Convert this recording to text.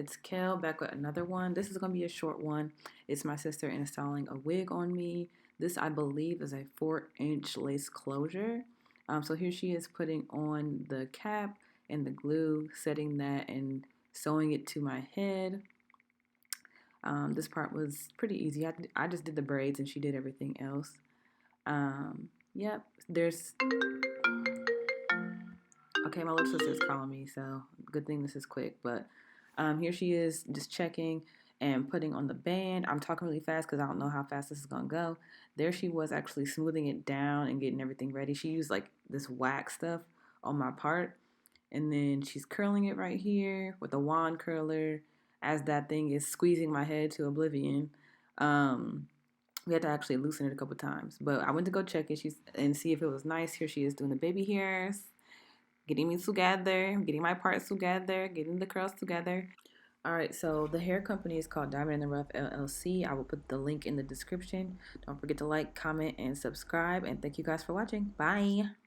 it's Kel back with another one. This is going to be a short one. It's my sister installing a wig on me. This, I believe, is a 4-inch lace closure. So here she is putting on the cap and the glue, setting that and sewing it to my head. This part was pretty easy. I just did the braids and she did everything else. Yep, there's... Okay, my little sister's calling me, so good thing this is quick. But here she is just checking and putting on the band. I'm talking really fast because I don't know how fast this is going to go. There she was actually smoothing it down and getting everything ready. She used like this wax stuff on my part. And then she's curling it right here with a wand curler as that thing is squeezing my head to oblivion. We had to actually loosen it a couple times. But I went to go check it and see if it was nice. Here she is doing the baby hairs, getting me together, getting my parts together, getting the curls together. All right, so the hair company is called Diamond in the Rough LLC. I will put the link in the description. Don't forget to like, comment, and subscribe. And thank you guys for watching. Bye.